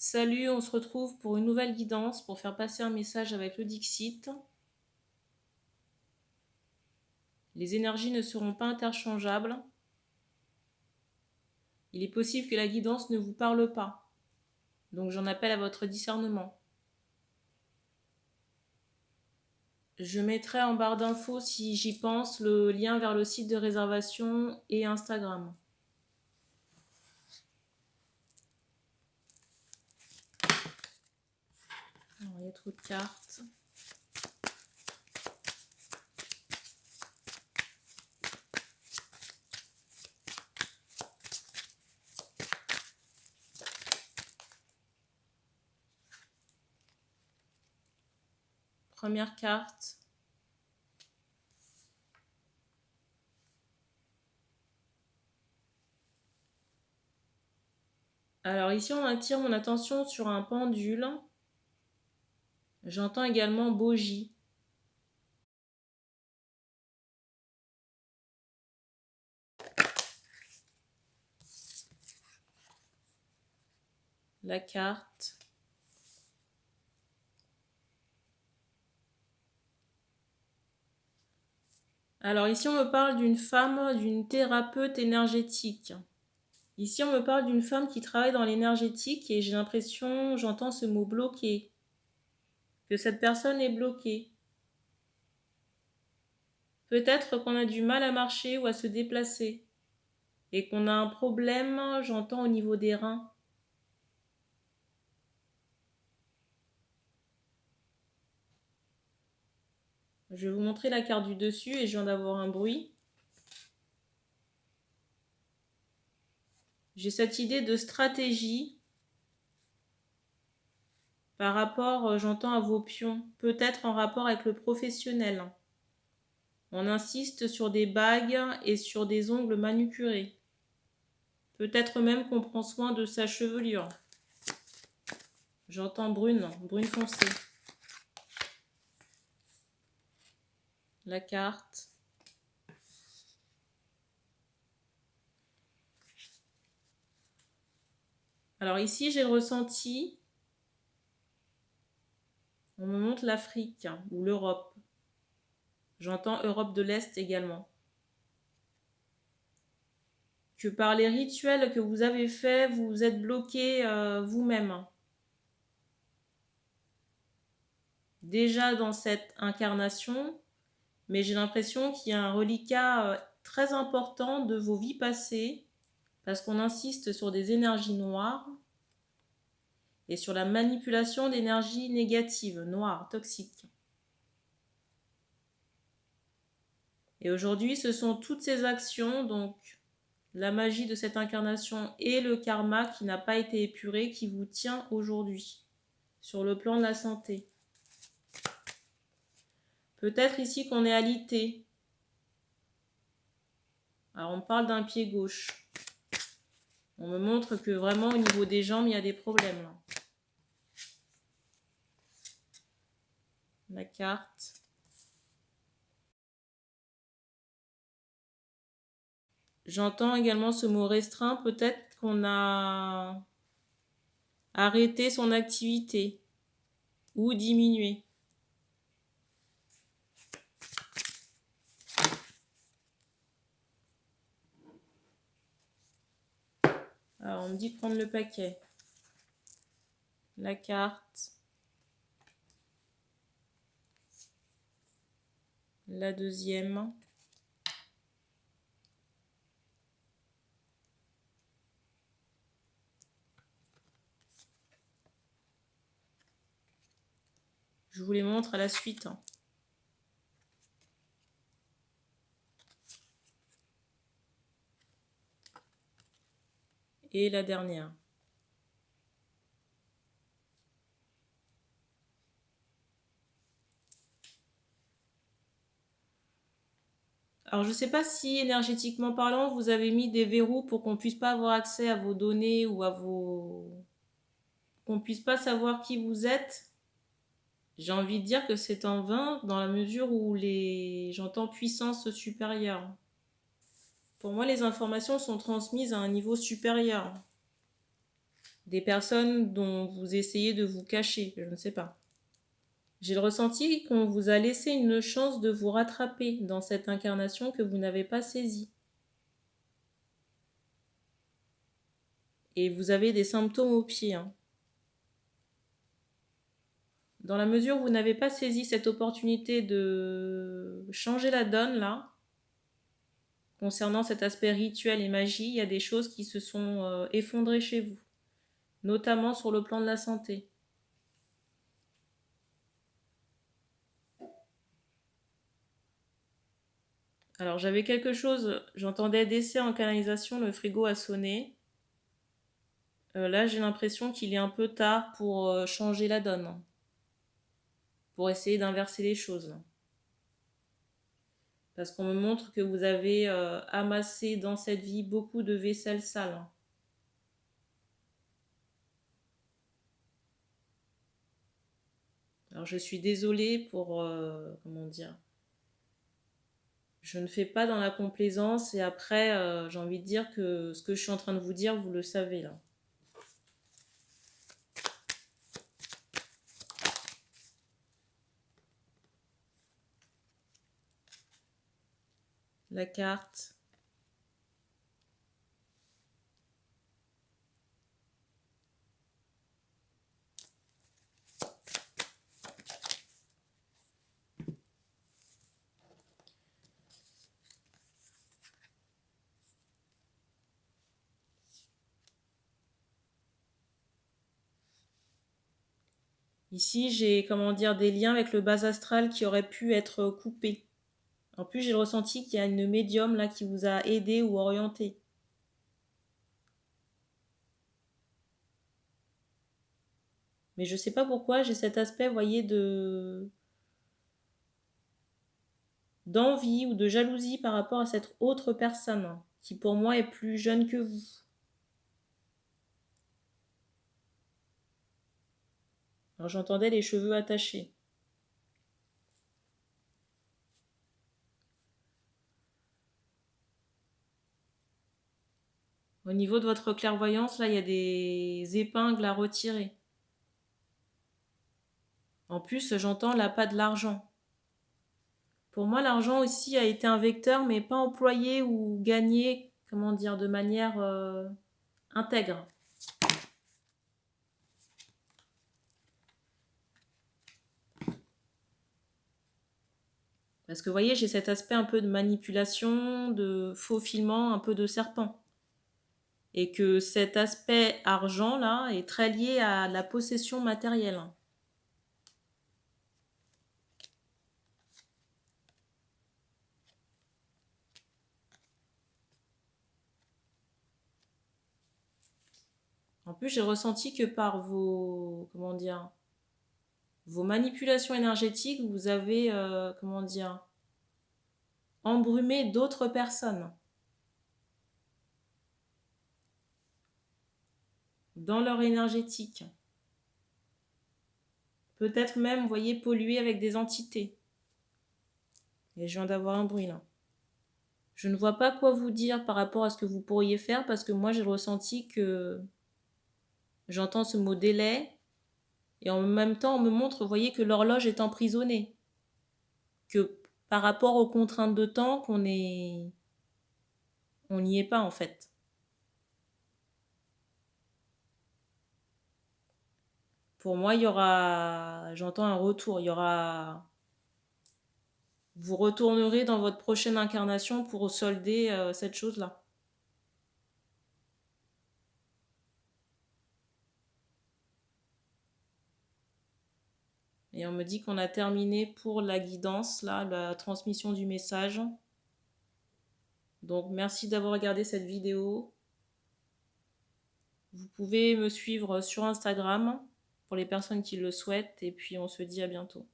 Salut, on se retrouve pour une nouvelle guidance pour faire passer un message avec le Dixit. Les énergies ne seront pas interchangeables. Il est possible que la guidance ne vous parle pas. Donc j'en appelle à votre discernement. Je mettrai en barre d'infos, si j'y pense, le lien vers le site de réservation et Instagram. Alors, il y a trop de cartes. Première carte. Alors ici, on attire mon attention sur un pendule. J'entends également bougie. La carte. Alors ici, on me parle d'une femme, d'une thérapeute énergétique. Ici, on me parle d'une femme qui travaille dans l'énergétique et j'ai l'impression, j'entends ce mot bloqué, que cette personne est bloquée. Peut-être qu'on a du mal à marcher ou à se déplacer et qu'on a un problème, j'entends, au niveau des reins. Je vais vous montrer la carte du dessus et je viens d'avoir un bruit. J'ai cette idée de stratégie par rapport, j'entends, à vos pions, peut-être en rapport avec le professionnel. On insiste sur des bagues et sur des ongles manucurés. Peut-être même qu'on prend soin de sa chevelure. J'entends brune, brune foncée. La carte. Alors ici, j'ai le ressenti. On me montre l'Afrique ou l'Europe. J'entends Europe de l'Est également. Que par les rituels que vous avez faits, vous êtes bloqué vous-même. Déjà dans cette incarnation, mais j'ai l'impression qu'il y a un reliquat très important de vos vies passées, parce qu'on insiste sur des énergies noires et sur la manipulation d'énergies négatives, noires, toxiques. Et aujourd'hui, ce sont toutes ces actions, donc la magie de cette incarnation et le karma qui n'a pas été épuré, qui vous tient aujourd'hui, sur le plan de la santé. Peut-être ici qu'on est alité. Alors on parle d'un pied gauche. On me montre que vraiment au niveau des jambes, il y a des problèmes là. La carte. J'entends également ce mot restreint. Peut-être qu'on a arrêté son activité ou diminué. Alors on me dit de prendre le paquet. La carte. La deuxième. Je vous les montre à la suite. Et la dernière. Alors je ne sais pas si énergétiquement parlant, vous avez mis des verrous pour qu'on ne puisse pas avoir accès à vos données ou à qu'on ne puisse pas savoir qui vous êtes. J'ai envie de dire que c'est en vain dans la mesure où j'entends puissance supérieure. Pour moi, les informations sont transmises à un niveau supérieur. Des personnes dont vous essayez de vous cacher, je ne sais pas. J'ai le ressenti qu'on vous a laissé une chance de vous rattraper dans cette incarnation que vous n'avez pas saisie. Et vous avez des symptômes aux pieds. Hein. Dans la mesure où vous n'avez pas saisi cette opportunité de changer la donne, là, concernant cet aspect rituel et magie, il y a des choses qui se sont effondrées chez vous, notamment sur le plan de la santé. Alors j'avais quelque chose, j'entendais décès en canalisation, le frigo a sonné. Là j'ai l'impression qu'il est un peu tard pour changer la donne, pour essayer d'inverser les choses. Parce qu'on me montre que vous avez amassé dans cette vie beaucoup de vaisselle sale. Alors je suis désolée pour, comment dire, je ne fais pas dans la complaisance et après j'ai envie de dire que ce que je suis en train de vous dire, vous le savez là. La carte. Ici, j'ai, comment dire, des liens avec le bas astral qui auraient pu être coupés. En plus, j'ai le ressenti qu'il y a une médium là qui vous a aidé ou orienté. Mais je sais pas pourquoi j'ai cet aspect, vous voyez, d'envie ou de jalousie par rapport à cette autre personne qui pour moi est plus jeune que vous. Alors j'entendais les cheveux attachés. Au niveau de votre clairvoyance, là, il y a des épingles à retirer. En plus, j'entends l'appât de l'argent. Pour moi, l'argent aussi a été un vecteur, mais pas employé ou gagné, comment dire, de manière intègre. Parce que vous voyez, j'ai cet aspect un peu de manipulation, de faufilement, un peu de serpent. Et que cet aspect argent, là, est très lié à la possession matérielle. En plus, j'ai ressenti que par vos, comment dire, vos manipulations énergétiques, vous avez, comment dire, embrumé d'autres personnes dans leur énergétique. Peut-être même, vous voyez, pollué avec des entités. Et je viens d'avoir un bruit là. Je ne vois pas quoi vous dire par rapport à ce que vous pourriez faire parce que moi j'ai le ressenti que j'entends ce mot délai et en même temps on me montre, vous voyez, que l'horloge est emprisonnée. Que par rapport aux contraintes de temps on n'y est pas en fait. Pour moi, il y aura, j'entends un retour, il y aura, vous retournerez dans votre prochaine incarnation pour solder cette chose-là. Et on me dit qu'on a terminé pour la guidance, là, la transmission du message. Donc merci d'avoir regardé cette vidéo. Vous pouvez me suivre sur Instagram pour les personnes qui le souhaitent et puis on se dit à bientôt.